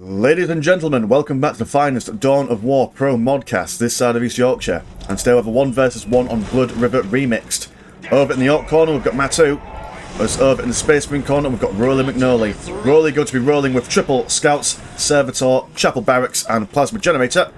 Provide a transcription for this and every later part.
Ladies and gentlemen, welcome back to the finest Dawn of War Pro modcast this side of East Yorkshire. And today we have a 1 versus 1 on Blood River Remixed. Over in the Ork corner we've got Matu. Whereas over in the Space Marine corner we've got RolleMcKnolle. Rolly going to be rolling with triple Scouts, Servitor, Chapel Barracks and Plasma Generator.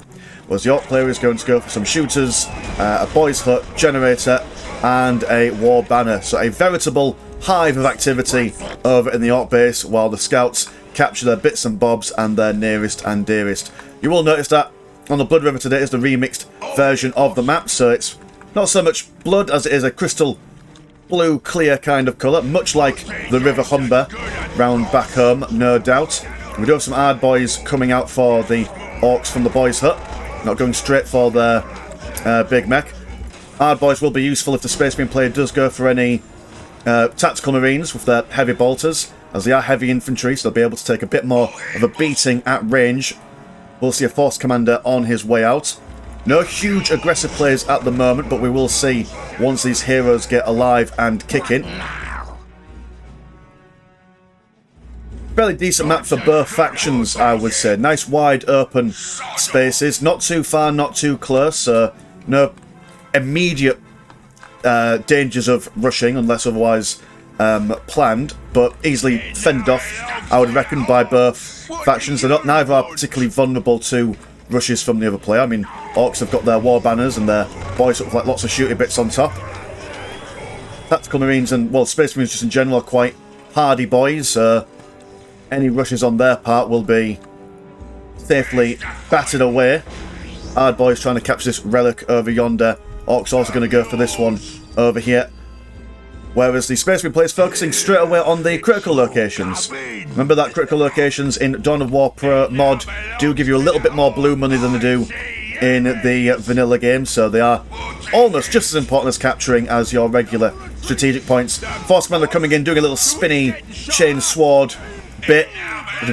Whereas the Ork player is going to go for some shooters, a Boys Hut, Generator and a War Banner. So a veritable hive of activity over in the Ork base while the Scouts capture their bits and bobs and their nearest and dearest. You will notice that on the Blood River today is the remixed version of the map, so it's not so much blood as it is a crystal blue clear kind of colour, much like the River Humber round back home, no doubt. We do have some hard boys coming out for the Orks from the Boys Hut, not going straight for their big mech. Hard boys will be useful if the Space Marine player does go for any tactical marines with their heavy bolters, as they are heavy infantry, so they'll be able to take a bit more of a beating at range. We'll see a Force Commander on his way out. No huge aggressive players at the moment, but we will see once these heroes get alive and kicking. Fairly decent map for both factions, I would say. Nice wide open spaces, not too far, not too close, so no immediate dangers of rushing unless otherwise planned, but easily fended off, I would reckon, by both factions. Neither are particularly vulnerable to rushes from the other player. I mean, Orks have got their war banners and their boys with like lots of shooting bits on top. Tactical Marines and, well, Space Marines just in general are quite hardy boys. Any rushes on their part will be safely battered away. Hard boys trying to capture this relic over yonder. Orks also going to go for this one over here. Whereas the Space Marine player is focusing straight away on the critical locations. Remember that critical locations in Dawn of War Pro mod do give you a little bit more blue money than they do in the vanilla game, so they are almost just as important as capturing as your regular strategic points. Force Commander coming in, doing a little spinny chain sword bit,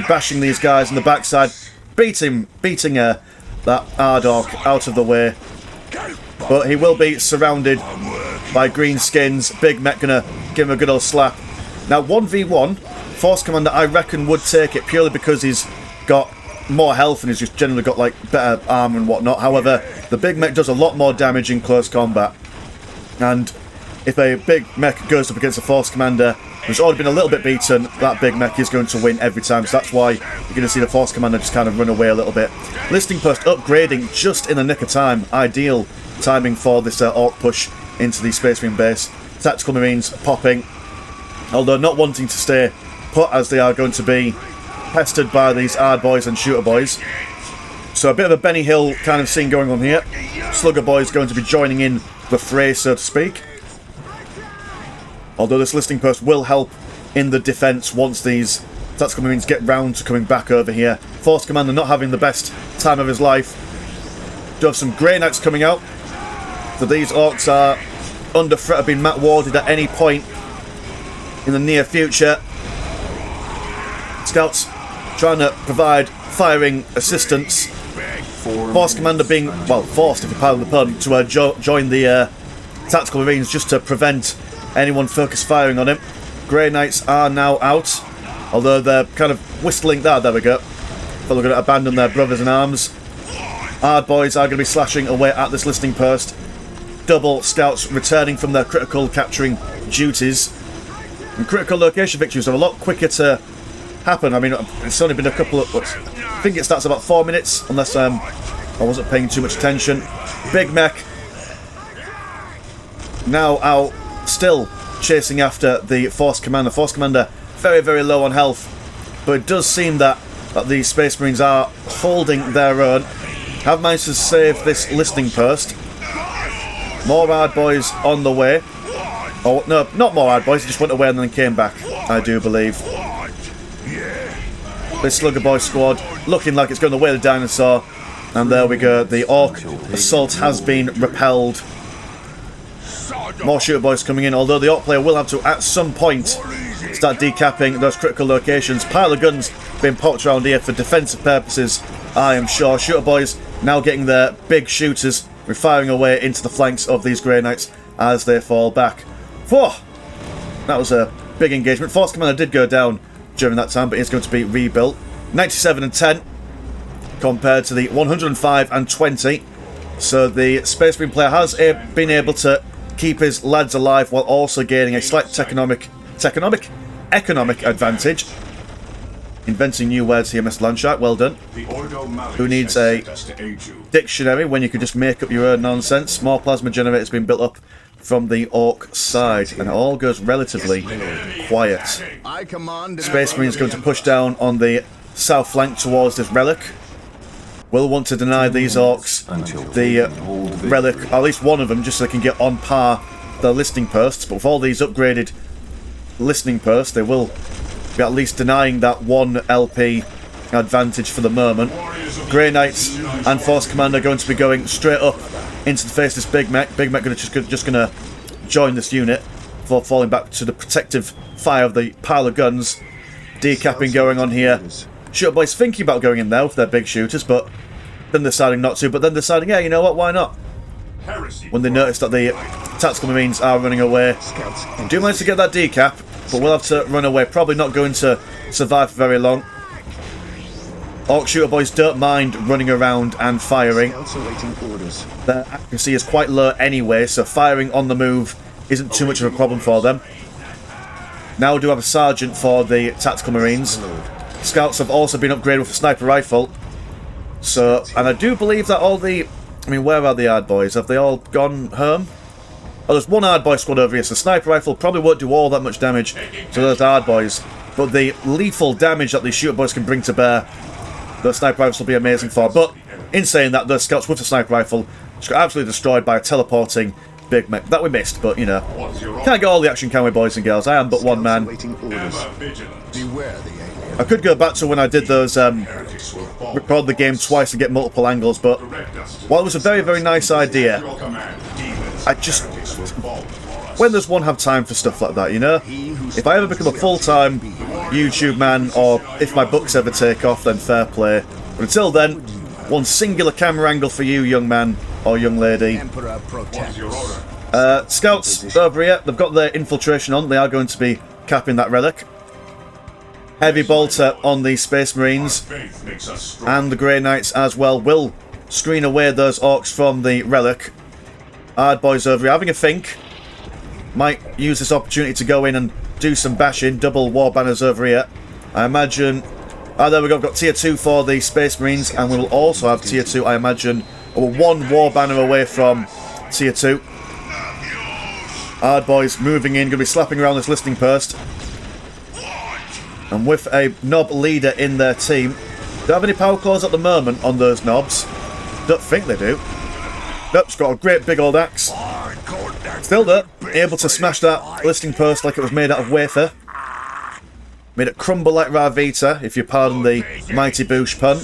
bashing these guys in the backside, beating that hard Ork out of the way. But he will be surrounded by green skins. Big mech gonna give him a good old slap. Now 1v1, Force Commander I reckon would take it purely because he's got more health and he's just generally got like better armor and whatnot. However, the big mech does a lot more damage in close combat. And if a big mech goes up against a Force Commander who's already been a little bit beaten, that big mech is going to win every time. So that's why you're going to see the Force Commander just kind of run away a little bit. Listing post upgrading just in the nick of time. Ideal timing for this Ork push into the Space Marine base. Tactical Marines popping, although not wanting to stay put as they are going to be pestered by these hard boys and shooter boys. So a bit of a Benny Hill kind of scene going on here. Slugger boys going to be joining in the fray, so to speak. Although this listing post will help in the defence once these Tactical Marines get round to coming back over here. Force Commander not having the best time of his life. Do have some Grey Knights coming out. So these Orks are under threat of being mat warded at any point in the near future. Scouts trying to provide firing assistance. Force Commander being, well, forced, if you pardon the pun, to join the Tactical Marines just to prevent anyone focus firing on him. Grey Knights are now out, although they're kind of whistling. There we go. But they're going to abandon their brothers in arms. Hard boys are going to be slashing away at this listing post. Double Scouts returning from their critical capturing duties. And critical location victories are a lot quicker to happen. I mean, it's only been a couple of... I think it starts about 4 minutes, unless I wasn't paying too much attention. Big mech now out, still chasing after the Force Commander. Force Commander very, very low on health, but it does seem that the Space Marines are holding their own. Have managed to save this listing post. More hard boys on the way. Oh, no, not more hard boys. They just went away and then came back, I do believe. This Slugger Boy squad looking like it's going the way of the dinosaur. And there we go. The Ork assault has been repelled. More shooter boys coming in, although the Ork player will have to, at some point, start decapping those critical locations. Pile of guns being popped around here for defensive purposes, I am sure. Shooter boys now getting their big shooters. We're firing away into the flanks of these Grey Knights as they fall back. Whoa! That was a big engagement. Force Commander did go down during that time, but it's going to be rebuilt. 97 and 10 compared to the 105 and 20. So the Space Marine player has been able to keep his lads alive while also gaining a slight economic advantage. Inventing new words here, Mr. Landshark. Well done. Who needs a dictionary when you could just make up your own nonsense? More plasma generators being built up from the Ork side, and it all goes relatively quiet. Space Marine's going to push down on the south flank towards this relic. Will want to deny these Orks the relic, at least one of them, just so they can get on par their listening posts. But with all these upgraded listening posts, they will be at least denying that one LP advantage for the moment. Grey Knights and Force Commander going to be going straight up into the face of this Big Mech. Big Mech just going to join this unit before falling back to the protective fire of the pile of guns. Decapping going on here. Shooter Boys thinking about going in there with their big shooters, but then deciding not to. But then deciding, yeah, you know what, why not? When they notice that the tactical marines are running away. Do manage to get that decap, but we'll have to run away. Probably not going to survive for very long. Ork Shooter Boys don't mind running around and firing. Their accuracy is quite low anyway, so firing on the move isn't too much of a problem for them. Now we do have a sergeant for the tactical marines. Scouts have also been upgraded with a sniper rifle. So, and I do believe that all the... I mean, where are the hard boys? Have they all gone home? Oh, there's one hard boy squad over here, so sniper rifle probably won't do all that much damage to those hard boys. But the lethal damage that these shooter boys can bring to bear, those sniper rifles will be amazing for. But in saying that, those scouts with the sniper rifle just got absolutely destroyed by a teleporting Big Mech. That we missed, but you know. Can't get all the action, can we, boys and girls? I am but one man. I could go back to when I did those, record the game twice and get multiple angles, but while it was a very, very nice idea, I just... When does one have time for stuff like that, you know? If I ever become a full-time YouTube man, or if my books ever take off, then fair play. But until then, one singular camera angle for you, young man or young lady. Scouts over here, they've got their infiltration on. They are going to be capping that relic. Heavy bolter on the Space Marines. And the Grey Knights as well will screen away those Orks from the relic. Hard boys over here having a think. Might use this opportunity to go in and do some bashing. Double war banners over here. I imagine... Ah, there we go. We've got tier 2 for the Space Marines, and we will also have tier 2, I imagine. We're one war banner away from tier 2. Hard boys moving in, going to be slapping around this listening post. And with a knob leader in their team. Do they have any power claws at the moment on those knobs? Don't think they do. Nope, it's got a great big old axe. Still though, able to smash that listening post like it was made out of wafer. Made it crumble like Ravita, if you pardon the mighty boosh pun.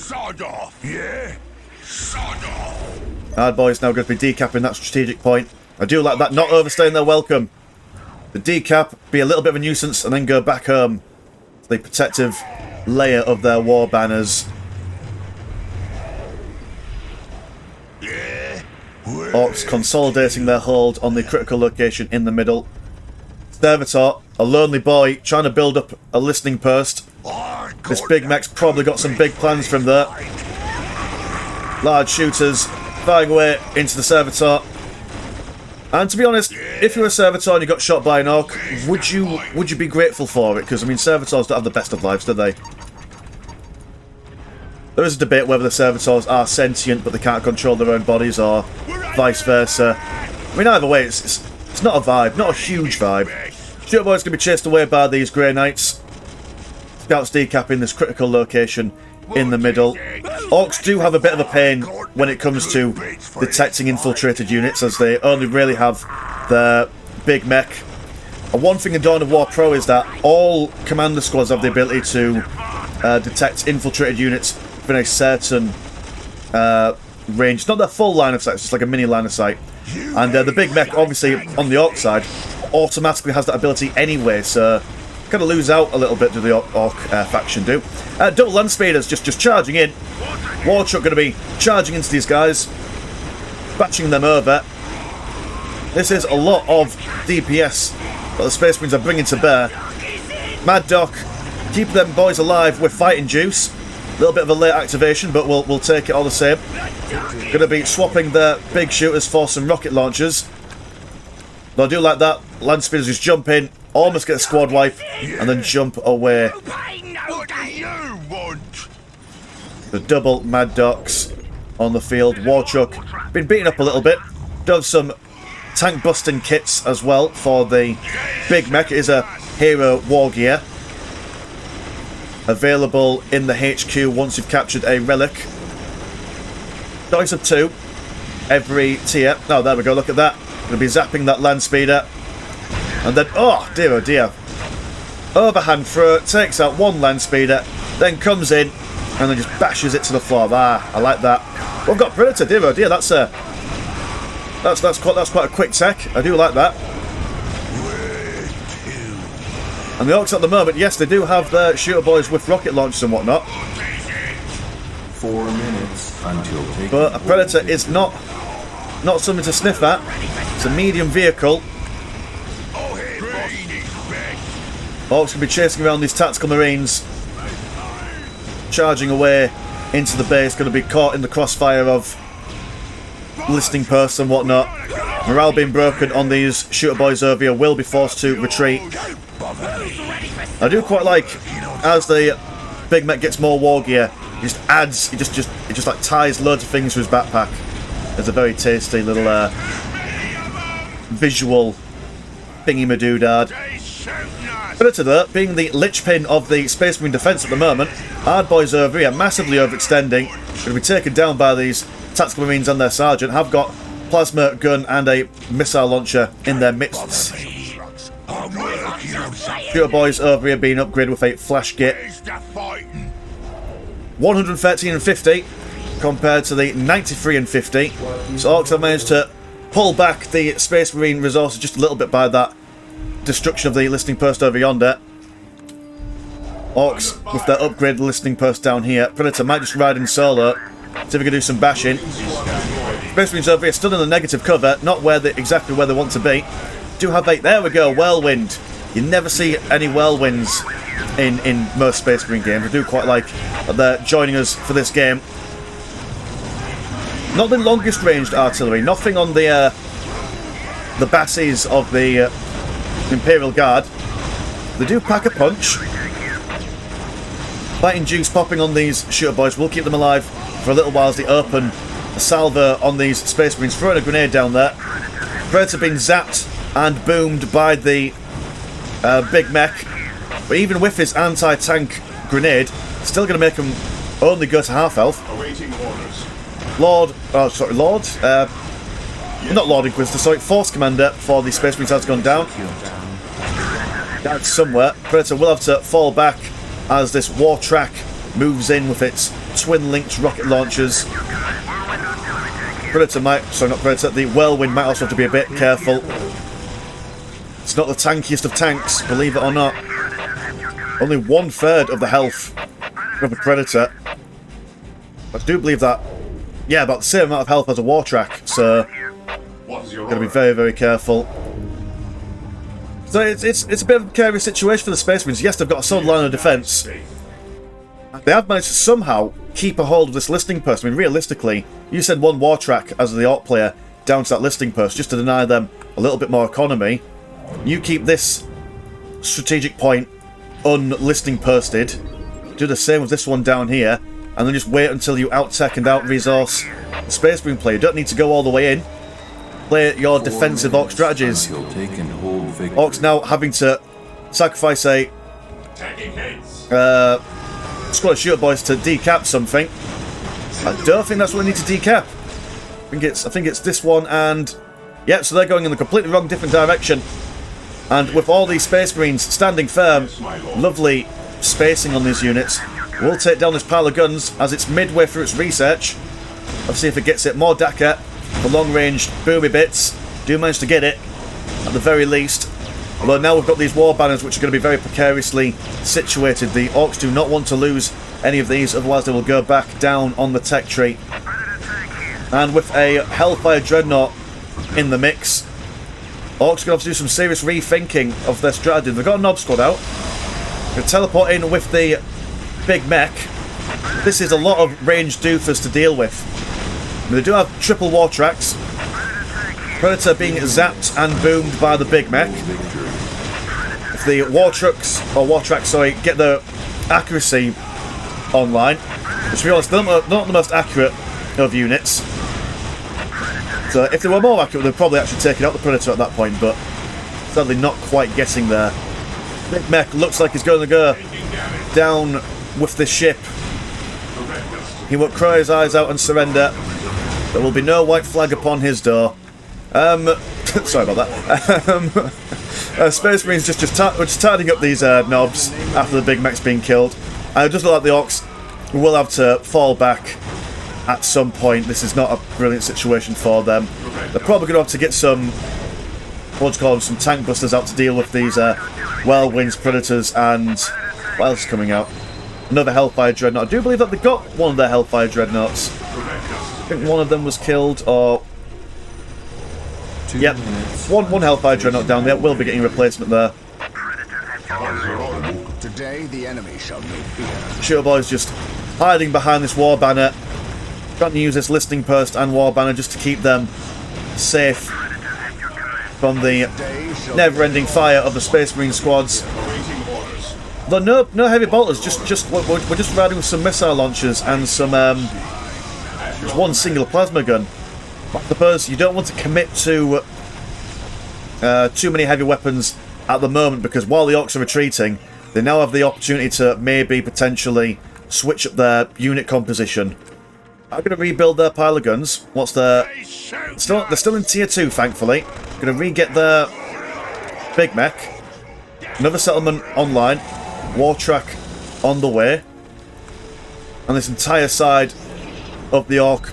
Hard boys now going to be decapping that strategic point. I do like that, not overstaying their welcome. The decap, be a little bit of a nuisance, and then go back home. The protective layer of their war banners. Orks consolidating their hold on the critical location in the middle. Servitor, a lonely boy, trying to build up a listening post. This Big Mech's probably got some big plans from there. Large shooters firing away into the Servitor. And to be honest, if you're a Servitor and you got shot by an Ork, would you be grateful for it? Because, I mean, Servitors don't have the best of lives, do they? There is a debate whether the Servitors are sentient but they can't control their own bodies, or vice versa. I mean, either way, it's not a vibe, not a huge vibe. Shooter Boy's going to be chased away by these Grey Knights. Scouts decapping this critical location in the middle. Orks do have a bit of a pain when it comes to detecting infiltrated units, as they only really have the Big Mech. And one thing in Dawn of War Pro is that all commander squads have the ability to detect infiltrated units within a certain range. Not their full line of sight, it's just like a mini line of sight. And the Big Mech, obviously, on the Ork side, automatically has that ability anyway, so kind of lose out a little bit to the Ork faction do. Double land speeders just charging in. War truck going to be charging into these guys, batching them over. This is a lot of DPS that the Space Marines are bringing to bear. Mad Doc, keep them boys alive with fighting juice. A little bit of a late activation, but we'll take it all the same. Going to be swapping the big shooters for some rocket launchers. But I do like that. Land speeders just jump in, almost get a squad wipe, and then jump away. The double Mad Docs on the field. War Truck been beaten up a little bit. Does some tank busting kits as well for the big mech. It is a hero war gear. Available in the HQ once you've captured a relic. Dice of 2 every tier. Oh, there we go, look at that. Going to be zapping that land speeder. And then, oh dear. Overhand throw, takes out one land speeder, then comes in, and then just bashes it to the floor. Ah, I like that. We've got Predator, dear oh dear, that's quite a quick tech. I do like that. And the Orks at the moment, yes, they do have their shooter boys with rocket launchers and whatnot. 4 minutes until taking. But a Predator is not something to sniff at. It's a medium vehicle. Orks can be chasing around these tactical marines, charging away into the base, going to be caught in the crossfire of listening posts and whatnot. Morale being broken on these shooter boys over here, will be forced to retreat. I do quite like, as the big mech gets more war gear, he just adds, he just like ties loads of things to his backpack. It's a very tasty little visual thingy-madoodad. Predator though, being the linchpin of the Space Marine defence at the moment, hard boys over here, massively overextending, going to be taken down by these tactical marines and their sergeant, have got plasma gun and a missile launcher in their midst. Shooter boys over here being upgraded with a flash kit. 113 and 50 compared to the 93 and 50. So Orks have managed to pull back the Space Marine resources just a little bit by that destruction of the listening post over yonder. Orks with their upgraded listening post down here. Predator might just ride in solo, see if we can do some bashing. Space Marines over here still in the negative cover, not exactly where they want to be. Do have a, there we go, whirlwind. You never see any whirlwinds in most Space Marine games. I do quite like that they're joining us for this game. Not the longest ranged artillery, nothing on the bases of the Imperial Guard. They do pack a punch. Fighting juice popping on these shooter boys will keep them alive for a little while as they open a salvo on these Space Marines, throwing a grenade down there. Predator being zapped and boomed by the big mech, but even with his anti-tank grenade, still going to make him only go to half health. Not Lord Inquisitor, sorry, Force Commander for the Space Marines has gone down. That's somewhere. Predator will have to fall back as this war track moves in with its twin-linked rocket launchers. Predator might, sorry, not Predator, the Whirlwind might also have to be a bit careful. It's not the tankiest of tanks, believe it or not. Only 1/3 of the health of a Predator. I do believe that, yeah, about the same amount of health as a war track, so got to be very, very careful. So it's a bit of a precarious situation for the Space Marines. Yes, they've got a solid line of defence. They have managed to somehow keep a hold of this listening post. I mean, realistically, you send one war track as the Ork player down to that listening post just to deny them a little bit more economy. You keep this strategic point unlistening posted. Do the same with this one down here, and then just wait until you out-tech and out-resource the Space Marine player. You don't need to go all the way in. Play your defensive Ork strategies. Orks now having to sacrifice a squad of shooter boys to decap something. I don't think that's what they need to decap. I think it's this one, and yeah, so they're going in the completely wrong, different direction. And with all these Space Marines standing firm, lovely spacing on these units, we'll take down this pile of guns as it's midway through its research. Let's see if it gets it. More Dakar, the long-range boomy bits. Do manage to get it, at the very least. Although now we've got these war banners which are going to be very precariously situated. The Orks do not want to lose any of these, otherwise they will go back down on the tech tree. And with a Hellfire Dreadnought in the mix, Orks are going to have to do some serious rethinking of their strategy. They've got a Knob Squad out. Going to teleport in with the big mech. this is a lot of ranged doofers to deal with. They do have triple war tracks. Predator being zapped and boomed by the big mech. If the war tracks, sorry, get the accuracy online, which to be honest, they're not the most accurate of units. So if they were more accurate, they'd probably actually take out the Predator at that point, but sadly not quite getting there. Big mech looks like he's going to go down with the ship. He won't cry his eyes out and surrender. There will be no white flag upon his door. Sorry about that. Space Marines just tidying up these knobs after the big mech's been killed. And it does look like the Orks will have to fall back at some point. This is not a brilliant situation for them. They're probably going to have to get some, what do you call them, some tank busters out to deal with these Whirlwinds, Predators, and what else is coming out? Another Hellfire Dreadnought. I do believe that they got one of their Hellfire Dreadnoughts. I think one of them was killed, or... Yep, one Hellfire Dreadnought down there. Will be getting a replacement there. Today the enemy shall know fear. Shooter Boy's just hiding behind this war banner, trying to use this listing post and war banner just to keep them safe from the never-ending fire of the Space Marine squads. Though no heavy bolters, we're just riding with some missile launchers and some just one single plasma gun. I suppose you don't want to commit to too many heavy weapons at the moment, because while the Orks are retreating, they now have the opportunity to maybe potentially switch up their unit composition. I'm going to rebuild their pile of guns. What's their... They're still in tier 2, thankfully. Going to re-get their big mech. Another settlement online. War track on the way. And this entire side of the Ork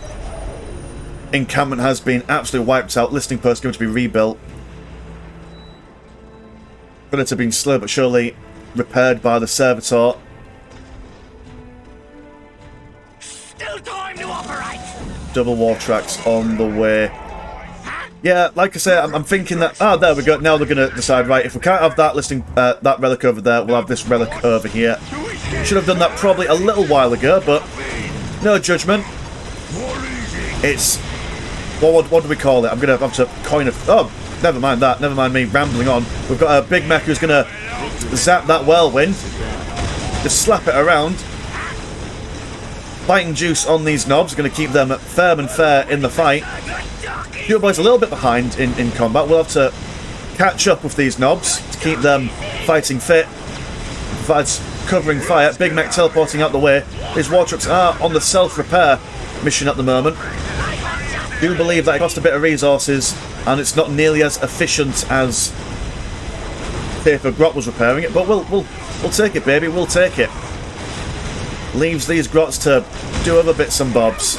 encampment has been absolutely wiped out. Listing post going to be rebuilt. Predator being slow but surely repaired by the Servitor. Still time to operate. Double war tracks on the way. Yeah, like I say, I'm thinking that... Ah, there we go. Now they're going to decide, right, if we can't have that listing, that relic over there, we'll have this relic over here. Should have done that probably a little while ago, but no judgment. It's... What do we call it? I'm going to have to coin a... Oh, never mind that. Never mind me rambling on. We've got a big mech who's going to zap that whirlwind. Just slap it around. Fighting juice on these knobs. Going to keep them firm and fair in the fight. Shooter Boy's a little bit behind in combat. We'll have to catch up with these knobs to keep them fighting fit. Provides covering fire. Big mech teleporting out the way. These war trucks are on the self-repair mission at the moment. Do believe that it costs a bit of resources and it's not nearly as efficient as if a grot was repairing it, but we'll take it, baby. We'll take it. Leaves these grots to do other bits and bobs.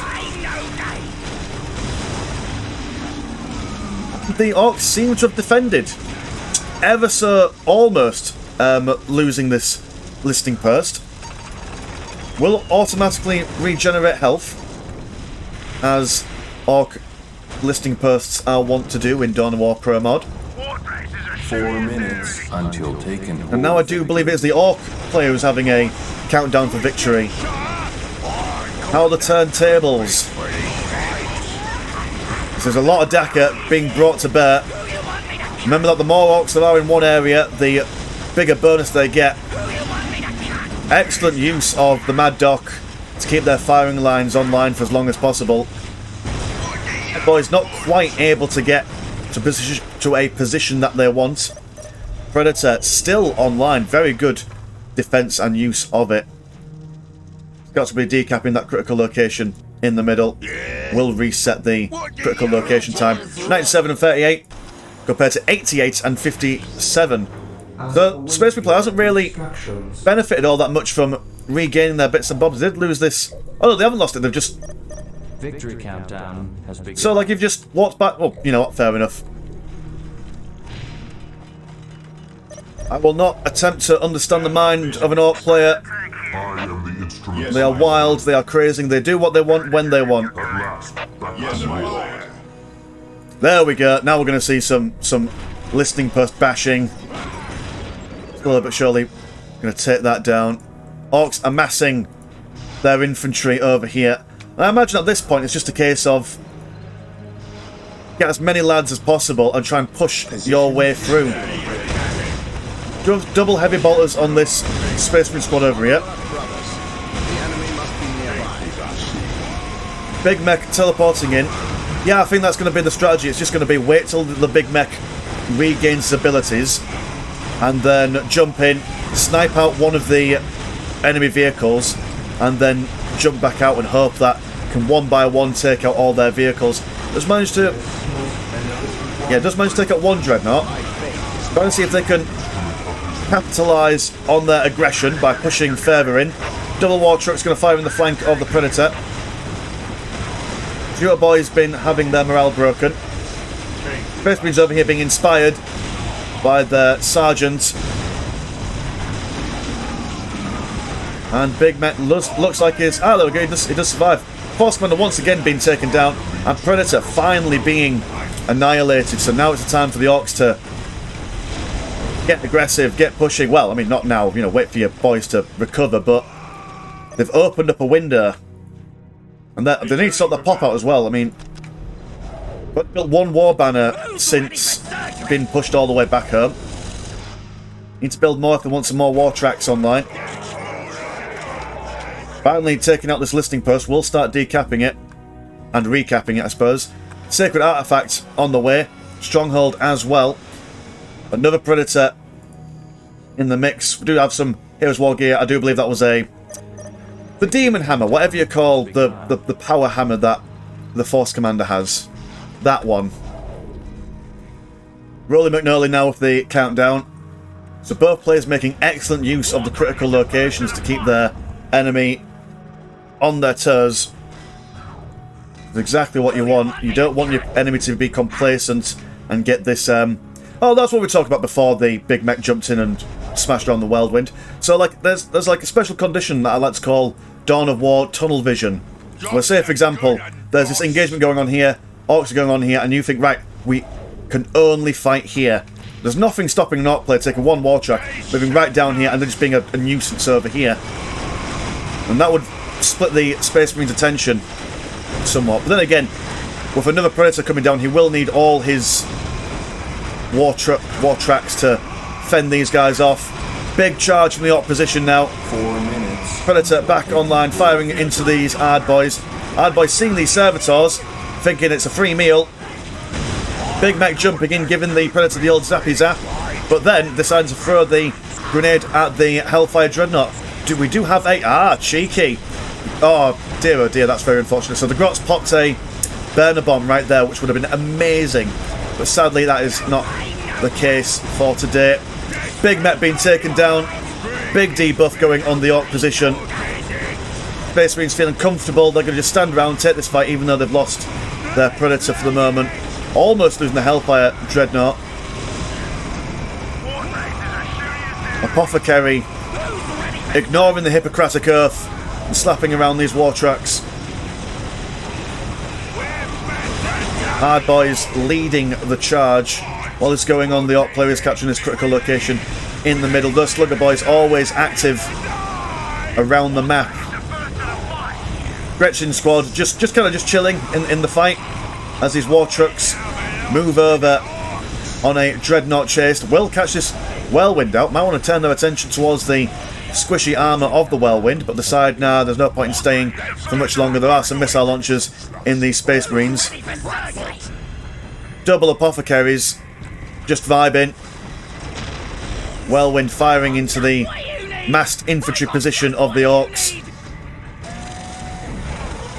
The Orks seem to have defended ever so almost losing this listing post. Will automatically regenerate health, as Ork listing posts are wont to do in Dawn of War Pro mod. 4 minutes until taken. And now I do believe it is the Ork player who's having a countdown for victory. How are the turntables? There's a lot of Dakka being brought to bear. Remember that the more Orks there are in one area, the bigger bonus they get. Excellent use of the Mad Doc to keep their firing lines online for as long as possible. Boys not quite able to get to a position that they want. Predator still online. Very good defense and use of it. Got to be decapping that critical location in the middle. Will reset the critical location time. 97 and 38 compared to 88 and 57. The Space Marine player hasn't really benefited all that much from regaining their bits and bobs. They did lose this. Oh no, they haven't lost it. They've just... Victory countdown has begun. So, like, you've just walked back... Well, you know what, fair enough. I will not attempt to understand the mind of an Ork player. I am the instrument. They are wild, they are crazy, they do what they want when they want. At last, that is my lord. There we go. Now we're going to see some listing post bashing. Slowly but surely going to take that down. Orks amassing their infantry over here. And I imagine at this point it's just a case of get as many lads as possible and try and push your way through. Double heavy bolters on this Space Marine squad over here. Big mech teleporting in. Yeah, I think that's going to be the strategy. It's just going to be wait till the big mech regains his abilities and then jump in, snipe out one of the enemy vehicles and then jump back out and hope that can one by one take out all their vehicles. Does manage to take out one dreadnought. Trying to see if they can capitalise on their aggression by pushing further in. Double war truck's going to fire in the flank of the Predator. Stuart Boy's been having their morale broken. Space Marines over here being inspired by their sergeant. And Big Mech looks like it's... Ah, there we go, it does survive. Force Commander once again being taken down, and Predator finally being annihilated. So now it's the time for the Orks to get aggressive, get pushing. Well, I mean, not now, you know, wait for your boys to recover, but they've opened up a window. And they need to stop the pop-out as well. I mean, but built one war banner since being pushed all the way back home. Need to build more if they want some more war tracks online. Finally taking out this listing post. We'll start decapping it. And recapping it, I suppose. Sacred Artifact on the way. Stronghold as well. Another Predator in the mix. We do have some Heroes War gear. I do believe that was the Demon Hammer, whatever you call the power hammer that the Force Commander has. That one. RolleMcKnolle now with the countdown. So both players making excellent use of the critical locations to keep their enemy on their toes. It's exactly what you want. You don't want your enemy to be complacent and get this... Oh, that's what we talked about before the Big Mech jumped in and smashed around the Whirlwind. So, like, there's like a special condition that I like to call Dawn of War tunnel vision. Where, say, for example, there's this engagement going on here, Orks are going on here, and you think, right, we can only fight here. There's nothing stopping an Ork player taking one war track, moving right down here, and then just being a nuisance over here. And that would split the Space Marine's attention somewhat. But then again, with another Predator coming down, he will need all his war tracks to fend these guys off. Big charge from the Ork position now. 4 minutes. Predator back online, firing into these Ard boys. Ard boys seeing these servitors, thinking it's a free meal. Big Mech jumping in, giving the Predator the old zappy zap, but then deciding to throw the grenade at the Hellfire Dreadnought. We do have a... Ah, cheeky. Oh dear, that's very unfortunate. So the Grots popped a burner bomb right there, which would have been amazing. But sadly, that is not the case for today. Big Mech being taken down. Big debuff going on the Ork position. Space Marines feeling comfortable. They're going to just stand around, take this fight, even though they've lost their Predator for the moment. Almost losing the Hellfire Dreadnought. Apothecary ignoring the Hippocratic Oath and slapping around these war tracks. Hard Boys leading the charge. While it's going on, the Ork player is capturing this critical location in the middle. The Slugger Boys always active around the map. Gretchen squad just kind of chilling in the fight as these war trucks move over on a dreadnought chase. Will catch this Whirlwind out. Might want to turn their attention towards the squishy armour of the Whirlwind, but decide, nah, there's no point in staying for much longer. There are some missile launchers in these Space Marines. Double Apothecaries, just vibing. Whirlwind firing into the massed infantry position of the Orks.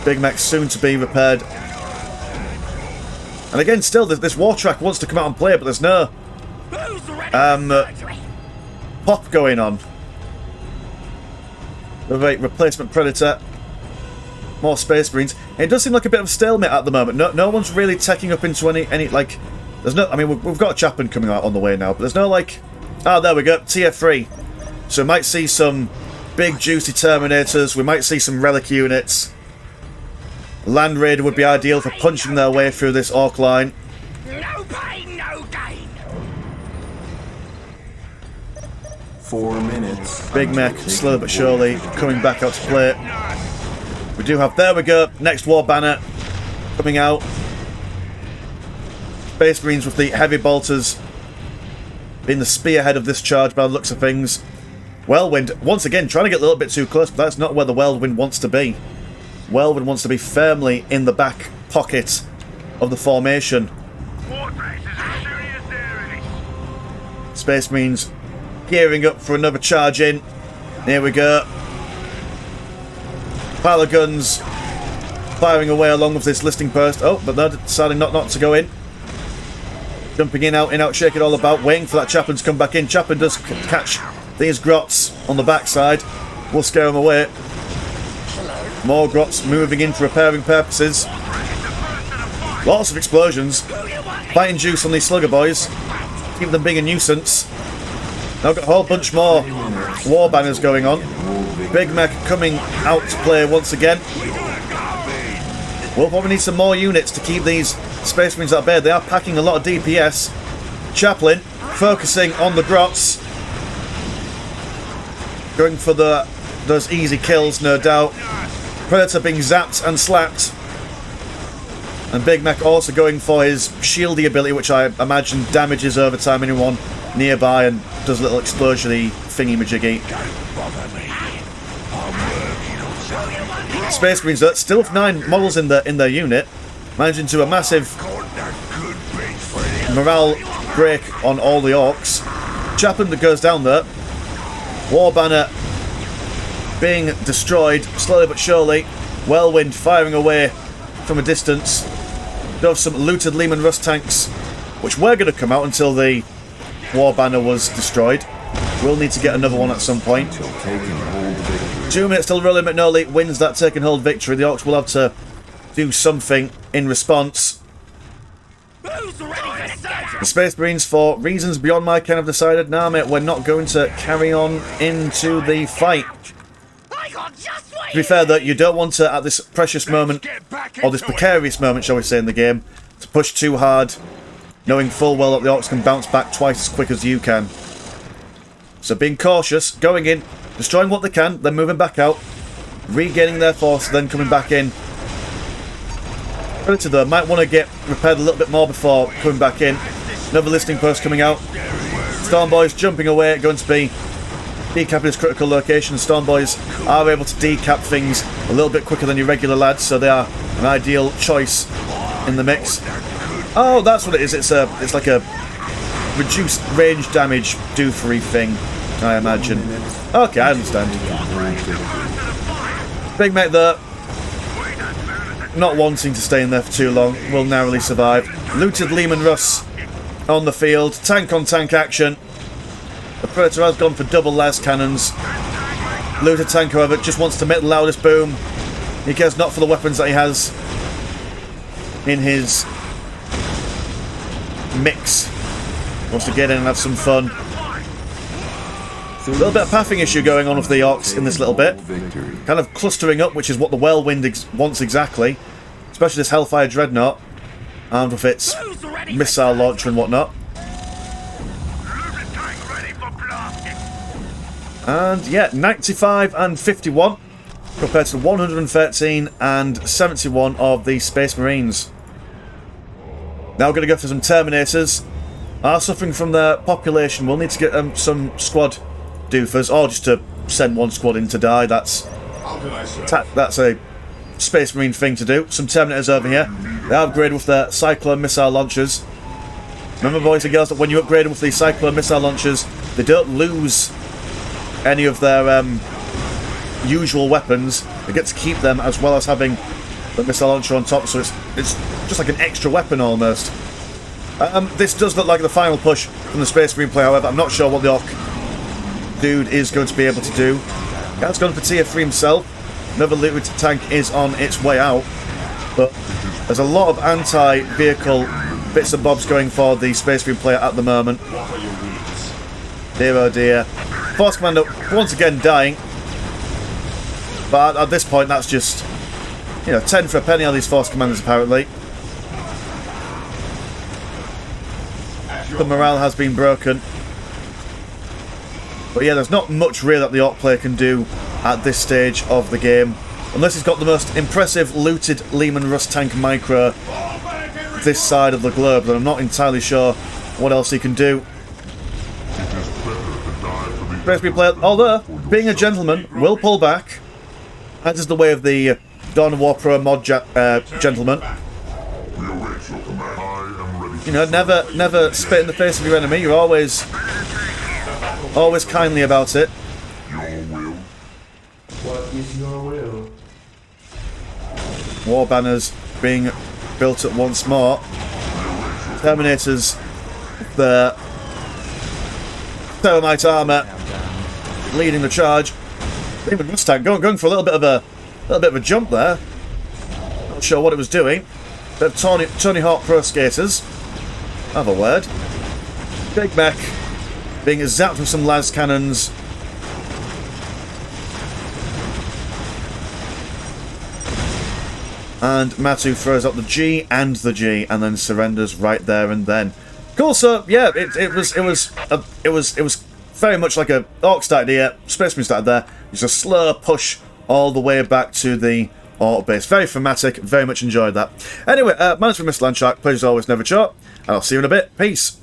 Big Mech soon to be repaired. And again, still, this war track wants to come out and play, but there's no pop going on. With a replacement Predator. More Space Marines. It does seem like a bit of a stalemate at the moment. No one's really taking up into any like... There's no... I mean, we've got a Chapman coming out on the way now, but there's no like... Ah, there we go. Tier 3. So we might see some big juicy Terminators. We might see some Relic units. Land Raider would be ideal for punching their way through this Ork line. No pain, no gain. 4 minutes. Big Mech, slowly but surely, coming back out to play. We do have, there we go, next war banner coming out. Space Marines with the heavy bolters being the spearhead of this charge by the looks of things. Whirlwind, once again, trying to get a little bit too close, but that's not where the Whirlwind wants to be. Whirlwind wants to be firmly in the back pocket of the formation. Space Marines gearing up for another charge in. Here we go. Pile of guns firing away along with this listing post. Oh, but they're deciding not to go in. Jumping in, out, shaking all about, waiting for that Chaplain to come back in. Chaplain does catch these grots on the backside. We'll scare them away. More grots moving in for repairing purposes. Lots of explosions. Fighting juice on these slugger boys. Keep them being a nuisance. Now got a whole bunch more war banners going on. Big Mech coming out to play once again. We'll probably need some more units to keep these Space Marines at bay. They are packing a lot of DPS. Chaplain focusing on the grots. Going for those easy kills, no doubt. Predator being zapped and slapped. And Big Mech also going for his shieldy ability, which I imagine damages over time anyone nearby and does a little explosion-y thingy-majiggy. Space Marines still with 9 models in their unit, managing to a massive morale break on all the Orks. Chaplain that goes down there. War banner being destroyed slowly but surely. Whirlwind firing away from a distance. Do have some looted Lehman Russ tanks, which were going to come out until the war banner was destroyed. We'll need to get another one at some point. 2 minutes till RolleMcKnolle wins that take and hold victory. The Orks will have to do something in response. The Space Marines, for reasons beyond my ken, have decided, nah mate, we're not going to carry on into the fight. To be fair though, you don't want to, at this precious moment, or this precarious moment, shall we say, in the game, to push too hard, knowing full well that the Orks can bounce back twice as quick as you can. So being cautious, going in, destroying what they can, then moving back out, regaining their force, then coming back in. Predator though might want to get repaired a little bit more before coming back in. Another listing post coming out. Storm Boys jumping away, going to be decapping his critical location. Storm Boys are able to decap things a little bit quicker than your regular lads, so they are an ideal choice in the mix. Oh, that's what it is. It's like a reduced range damage doofery thing, I imagine. Okay, I understand. Big Mech there, not wanting to stay in there for too long, will narrowly survive. Looted Lehman Russ on the field. Tank on tank action. The Predator has gone for double las cannons. Looted tank, however, just wants to make the loudest boom. He cares not for the weapons that he has in his mix. Wants to get in and have some fun. A little bit of pathing issue going on with the Orks in this little bit. Kind of clustering up, which is what the Whirlwind wants exactly. Especially this Hellfire Dreadnought, armed with its missile launcher and whatnot. And yeah, 95 and 51 compared to 113 and 71 of the Space Marines. Now we're going to go for some Terminators. Are suffering from their population. We'll need to get some squad doofers, or just to send one squad in to die. That's a Space Marine thing to do. Some Terminators over here. They are upgraded with their Cyclone missile launchers. Remember, boys and girls, that when you upgrade them with these Cyclone missile launchers, they don't lose any of their usual weapons. They get to keep them as well as having the missile launcher on top, so it's just like an extra weapon almost. This does look like the final push from the Space Marine player, however. I'm not sure what the Ork dude is going to be able to do. That's gone for tier 3 himself. Another looted tank is on its way out, but there's a lot of anti-vehicle bits and bobs going for the Space Marine player at the moment. Dear oh dear. Force Commander once again dying, but at this point that's just, 10 for a penny on these Force Commanders apparently. The morale has been broken. But yeah, there's not much really that the Ork player can do at this stage of the game. Unless he's got the most impressive looted Lehman Russ tank micro this side of the globe, then I'm not entirely sure what else he can do. Basically play, although, being a gentleman, will pull back. That is the way of the Dawn of War Pro mod gentleman. You know, never spit in the face of your enemy. You're always kindly about it. What is your will? War banners being built at once more. Terminators, the thermite armor leading the charge. Even Mustang going for a little bit of a jump there. Not sure what it was doing. Bit of Tony Hawk Pro Skaters. Have a word. Big Mech being zapped from some las cannons. And Matu throws up the G and the G, and then surrenders right there and then. Cool. So yeah, it was very much like a Orks started here, Space Marine started there. It's a slow push all the way back to the Ork base. Very thematic. Very much enjoyed that. Anyway, my name's been Mr. Landshark. Pleasure as always, never short. And I'll see you in a bit. Peace.